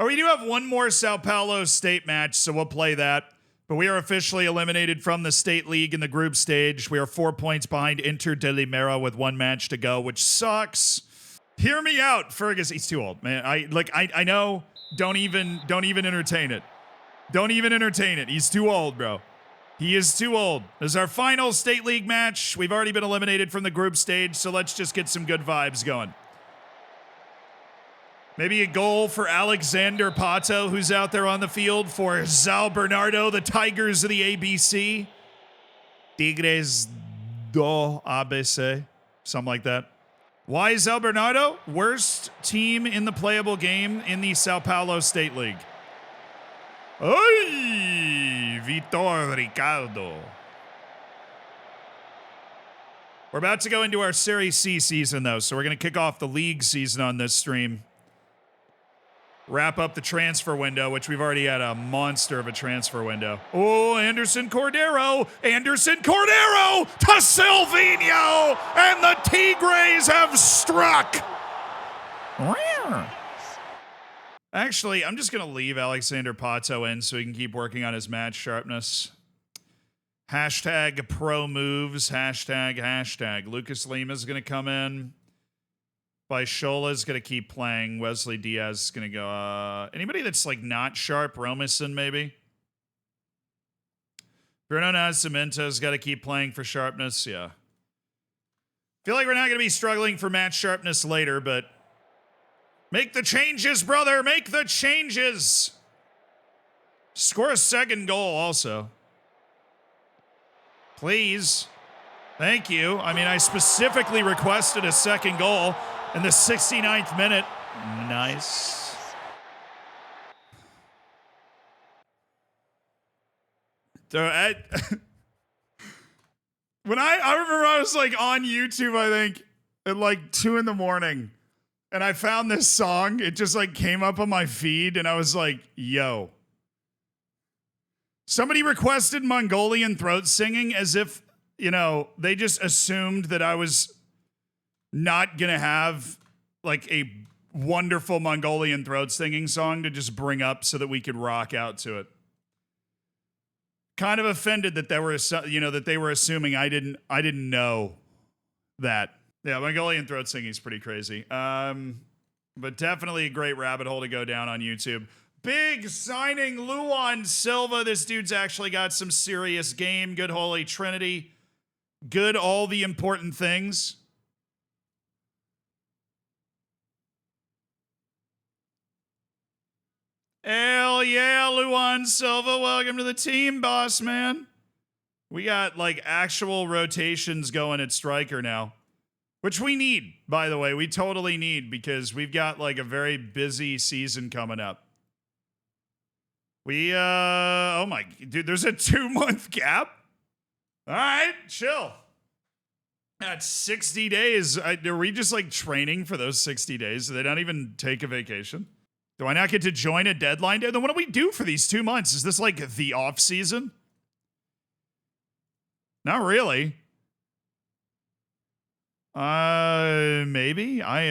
Oh, we do have one more Sao Paulo state match, so we'll play that. But we are officially eliminated from the state league in the group stage. We are 4 points behind Inter de Limeira with one match to go, which sucks. Hear me out, Fergus. He's too old, man. I know. Don't even entertain it. Don't even entertain it. He's too old, bro. He is too old. This is our final state league match. We've already been eliminated from the group stage, so let's just get some good vibes going. Maybe a goal for Alexander Pato, who's out there on the field for São Bernardo, the Tigers of the ABC. Tigres do ABC. Something like that. Why São Bernardo? Worst team in the playable game in the Sao Paulo State League. Oi! Vitor Ricardo. We're about to go into our Serie C season, though, so we're going to kick off the league season on this stream. Wrap up the transfer window, which we've already had a monster of a transfer window. Oh, Anderson Cordero to Silvinho, and the Tigres have struck. Actually, I'm just going to leave Alexander Pato in so he can keep working on his match sharpness. Hashtag pro moves, hashtag. Lucas Lima's going to come in. Baishola's going to keep playing. Wesley Diaz is going to go. Anybody that's like not sharp? Romason, maybe? Bruno Nascimento's got to keep playing for sharpness. Yeah. Feel like we're not going to be struggling for match sharpness later, but make the changes, brother. Make the changes. Score a second goal also. Please. Thank you. I mean, I specifically requested a second goal. In the 69th minute. Nice. So when I remember I was like on YouTube, I think, at like 2 a.m, and I found this song. It just like came up on my feed, and I was like, yo. Somebody requested Mongolian throat singing as if, you know, they just assumed that I was not gonna have like a wonderful Mongolian throat singing song to just bring up so that we could rock out to it. Kind of offended that they were assuming I didn't know that. Yeah, Mongolian throat singing is pretty crazy. But definitely a great rabbit hole to go down on YouTube. Big signing, Luan Silva. This dude's actually got some serious game. Good Holy Trinity. Good all the important things. Hell yeah, Luan Silva. Welcome to the team, boss man. We got like actual rotations going at striker now, which we need, by the way. We totally need, because we've got like a very busy season coming up. Oh my, dude, there's a 2-month gap. All right, chill. That's 60 days. Are we just like training for those 60 days? Do they not even take a vacation? Do I not get to join a deadline day? Then what do we do for these 2 months? Is this like the off season? Not really. Maybe. I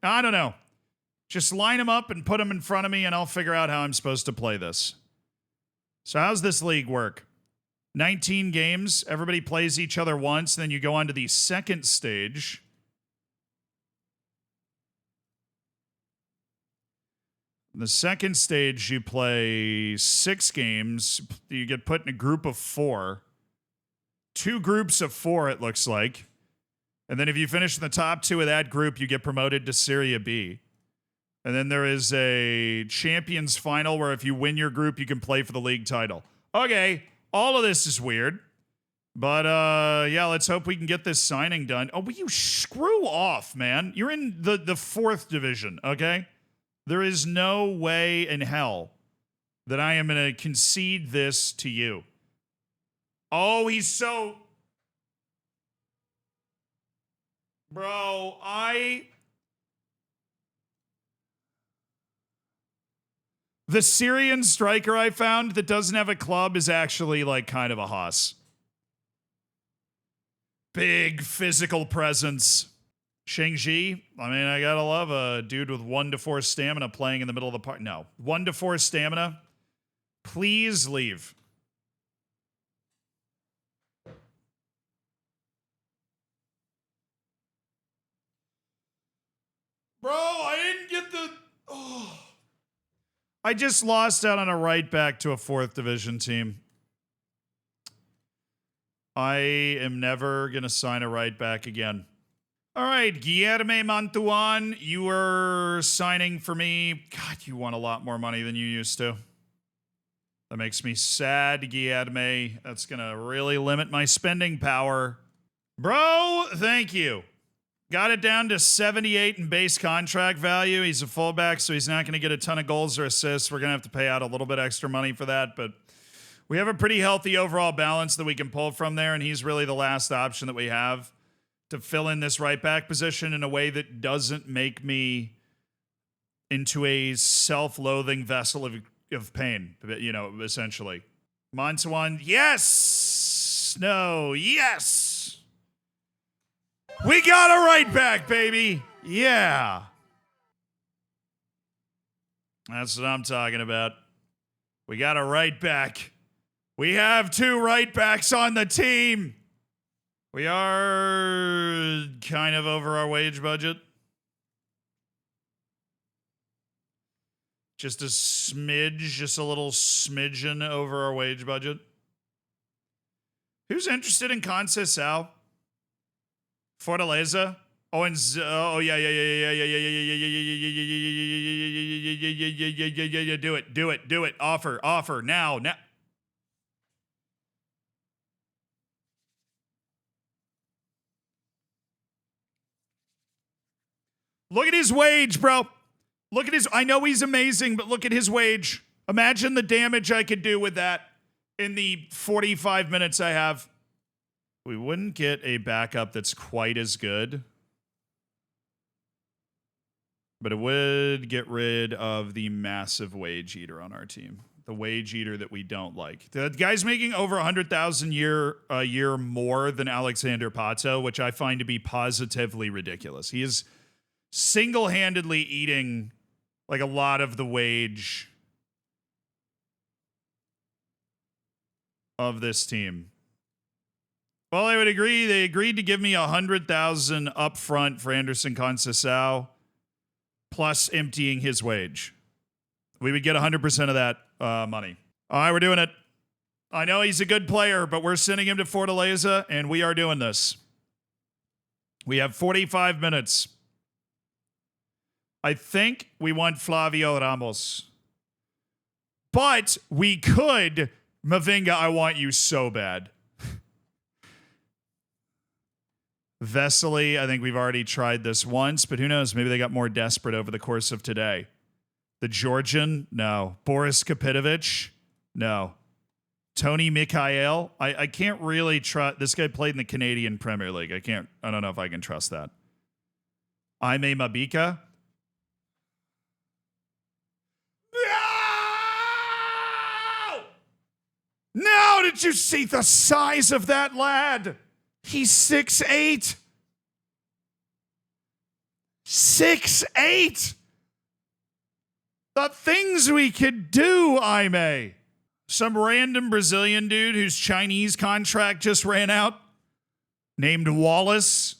don't know. Just line them up and put them in front of me, and I'll figure out how I'm supposed to play this. So how's this league work? 19 games. Everybody plays each other once. Then you go on to the second stage. The second stage, you play 6 games. You get put in a group of 4. 2 groups of 4, it looks like. And then if you finish in the top 2 of that group, you get promoted to Serie B. And then there is a Champions Final where if you win your group, you can play for the league title. Okay, all of this is weird. But, yeah, let's hope we can get this signing done. Oh, will you screw off, man? You're in the 4th division, okay? There is no way in hell that I am going to concede this to you. Oh, he's so... Bro, The Syrian striker I found that doesn't have a club is actually, like, kind of a hoss. Big physical presence. Shang-Chi, I mean, I gotta love a dude with 1 to 4 stamina playing in the middle of the park. No, 1 to 4 stamina. Please leave. Bro, I didn't get the... Oh. I just lost out on a right back to a 4th division team. I am never going to sign a right back again. All right, Guilherme Mantuan, you were signing for me. God, you want a lot more money than you used to. That makes me sad, Guilherme. That's going to really limit my spending power. Bro, thank you. Got it down to 78 in base contract value. He's a fullback, so he's not going to get a ton of goals or assists. We're going to have to pay out a little bit extra money for that, but we have a pretty healthy overall balance that we can pull from there, and he's really the last option that we have to fill in this right back position in a way that doesn't make me into a self-loathing vessel of pain, you know, essentially. Mantuan, yes! No, yes! We got a right back, baby! Yeah! That's what I'm talking about. We got a right back. We have 2 right backs on the team. We are kind of over our wage budget. Just a smidge, just a little smidgen over our wage budget. Who's interested in Conceição? Fortaleza? Oh, and oh yeah. Do it. Offer now. Look at his wage, bro. Look at his, I know he's amazing, but look at his wage. Imagine the damage I could do with that in the 45 minutes I have. We wouldn't get a backup that's quite as good, but it would get rid of the massive wage eater on our team. The wage eater that we don't like. The guy's making over 100,000 a year more than Alexander Pato, which I find to be positively ridiculous. He is single-handedly eating like a lot of the wage of this team. Well, I would agree. They agreed to give me 100,000 up front for Anderson Conceição, plus emptying his wage. We would get 100% of that money. All right, we're doing it. I know he's a good player, but we're sending him to Fortaleza, and we are doing this. We have 45 minutes. I think we want Flavio Ramos. But we could, Mavinga, I want you so bad. Vesely, I think we've already tried this once, but who knows? Maybe they got more desperate over the course of today. The Georgian? No. Boris Kapitovic? No. Tony Mikhail? I can't really trust. This guy played in the Canadian Premier League. I don't know if I can trust that. Aime Mabika? No! No! Did you see the size of that lad? He's 6'8". 6'8". The things we could do, Aime. Some random Brazilian dude whose Chinese contract just ran out, named Wallace.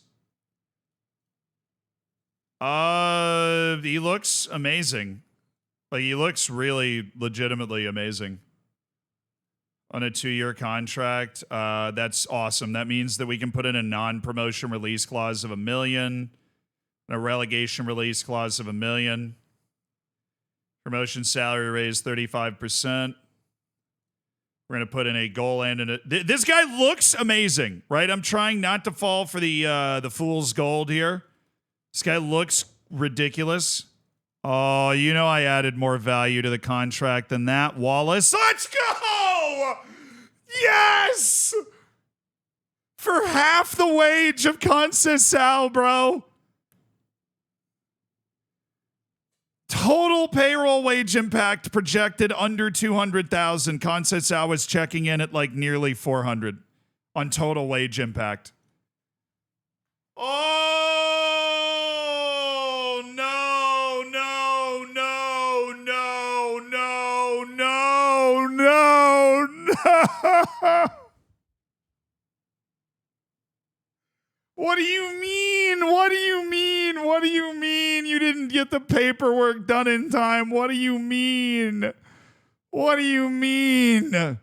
He looks amazing. Like, he looks really legitimately amazing. On a 2-year contract. That's awesome. That means that we can put in a non-promotion release clause of $1 million, and a relegation release clause of $1 million. Promotion salary raise 35%. We're going to put in a goal and this guy looks amazing, right? I'm trying not to fall for the fool's gold here. This guy looks ridiculous. Oh, you know I added more value to the contract than that, Wallace. Let's go! Yes! For half the wage of Conceição, bro. Total payroll wage impact projected under 200,000. Conceição was checking in at like nearly 400 on total wage impact. Oh! What do you mean? What do you mean? What do you mean you didn't get the paperwork done in time? What do you mean? What do you mean?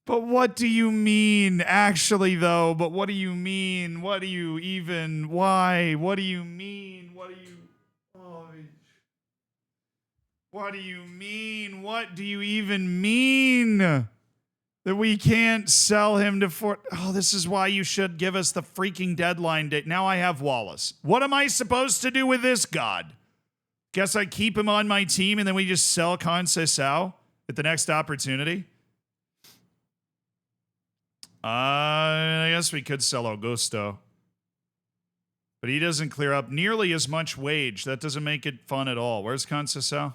But what do you mean? Actually, though, but what do you mean? What do you even, why? What do you mean? What do you, oh, what do you mean? What do you even mean? That we can't sell him to Fort. Oh, this is why you should give us the freaking deadline date. Now I have Wallace. What am I supposed to do with this god? Guess I keep him on my team and then we just sell Conceição at the next opportunity? I guess we could sell Augusto. But he doesn't clear up nearly as much wage. That doesn't make it fun at all. Where's Conceição?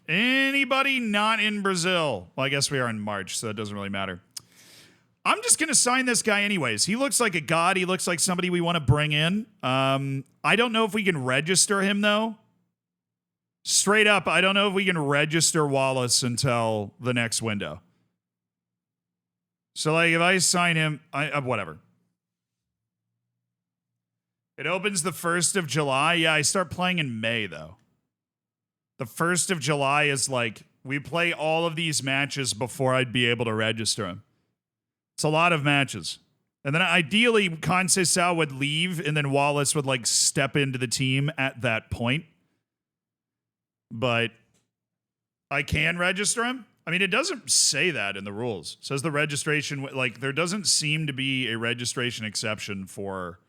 Anybody not in Brazil? Well, I guess we are in March, so that doesn't really matter. I'm just going to sign this guy anyways. He looks like a god. He looks like somebody we want to bring in. I don't know if we can register him, though. Straight up, I don't know if we can register Wallace until the next window. So, like, if I sign him, whatever. It opens the 1st of July. Yeah, I start playing in May, though. The 1st of July is like, we play all of these matches before I'd be able to register him. It's a lot of matches. And then ideally, Conceição would leave, and then Wallace would, like, step into the team at that point. But I can register him. I mean, it doesn't say that in the rules. It says the registration, like, there doesn't seem to be a registration exception for,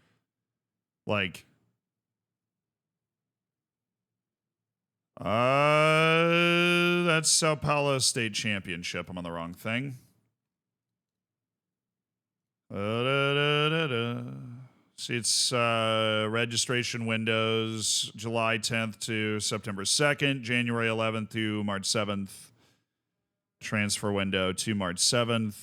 like, that's Sao Paulo State Championship. I'm on the wrong thing. See, it's registration windows July 10th to September 2nd, January 11th to March 7th. Transfer window to March 7th.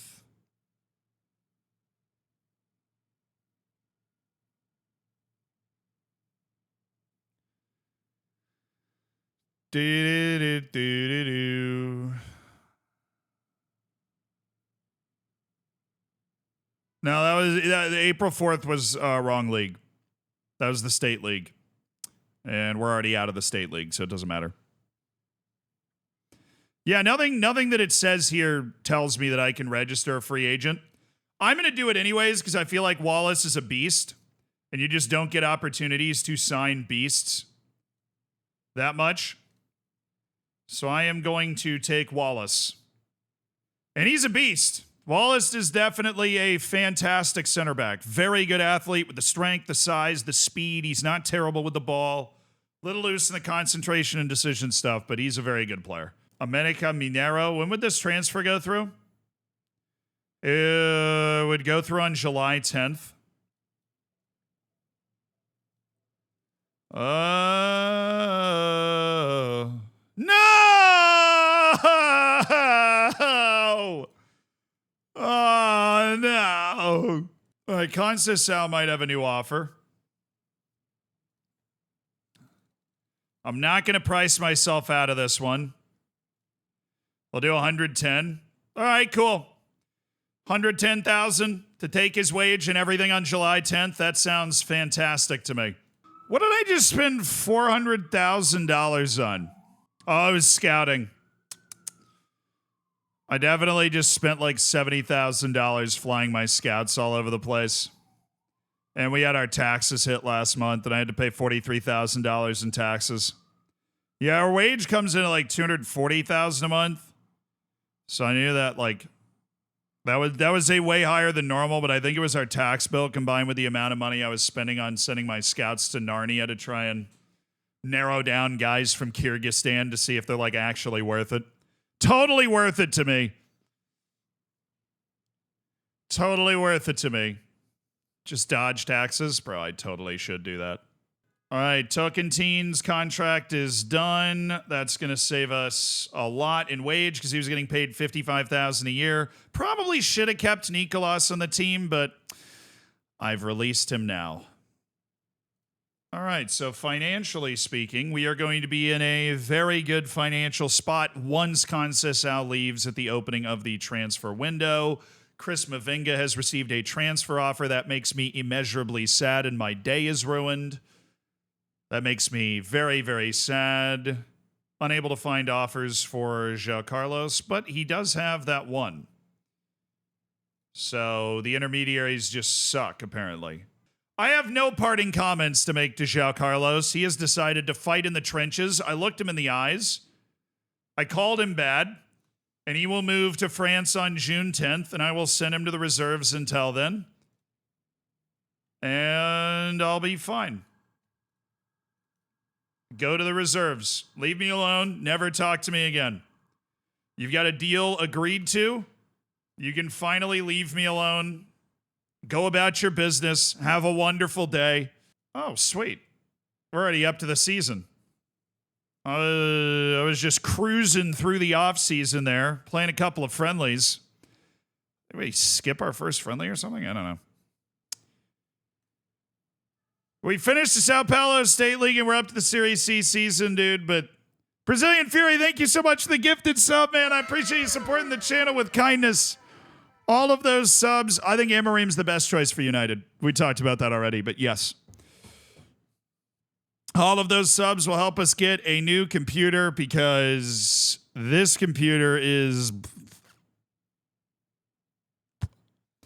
No, that April 4th was wrong league. That was the state league. And we're already out of the state league, so it doesn't matter. Yeah, nothing that it says here tells me that I can register a free agent. I'm going to do it anyways because I feel like Wallace is a beast, and you just don't get opportunities to sign beasts that much. So I am going to take Wallace. And he's a beast. Wallace is definitely a fantastic center back. Very good athlete with the strength, the size, the speed. He's not terrible with the ball. Little loose in the concentration and decision stuff, but he's a very good player. America Mineiro. When would this transfer go through? It would go through on July 10th. No! Oh, no. All right, Conceição might have a new offer. I'm not going to price myself out of this one. I'll do 110. All right, cool. 110,000 to take his wage and everything on July 10th. That sounds fantastic to me. What did I just spend $400,000 on? Oh, I was scouting. I definitely just spent like $70,000 flying my scouts all over the place. And we had our taxes hit last month, and I had to pay $43,000 in taxes. Yeah, our wage comes in at like $240,000 a month. So I knew that like that was a way higher than normal, but I think it was our tax bill combined with the amount of money I was spending on sending my scouts to Narnia to try and narrow down guys from Kyrgyzstan to see if they're like actually worth it. Totally worth it to me. Totally worth it to me. Just dodge taxes? Bro, I totally should do that. All right, Tocantins contract is done. That's going to save us a lot in wage because he was getting paid $55,000 a year. Probably should have kept Nicolas on the team, but I've released him now. All right, so financially speaking, we are going to be in a very good financial spot once Conceição leaves at the opening of the transfer window. Chris Mavinga has received a transfer offer. That makes me immeasurably sad, and my day is ruined. That makes me very, very sad. Unable to find offers for João Carlos, but he does have that one. So the intermediaries just suck, apparently. I have no parting comments to make to João Carlos. He has decided to fight in the trenches. I looked him in the eyes. I called him bad, and he will move to France on June 10th, and I will send him to the reserves until then. And I'll be fine. Go to the reserves. Leave me alone. Never talk to me again. You've got a deal agreed to. You can finally leave me alone. Go about your business. Have a wonderful day. Oh, sweet. We're already up to the season. I was just cruising through the off season there, playing a couple of friendlies. Did we skip our first friendly or something? I don't know. We finished the Sao Paulo State League and we're up to the Series C season, dude. But Brazilian Fury, thank you so much for the gifted sub, man. I appreciate you supporting the channel with kindness. All of those subs, I think Amorim's the best choice for United. We talked about that already, but yes. All of those subs will help us get a new computer because this computer is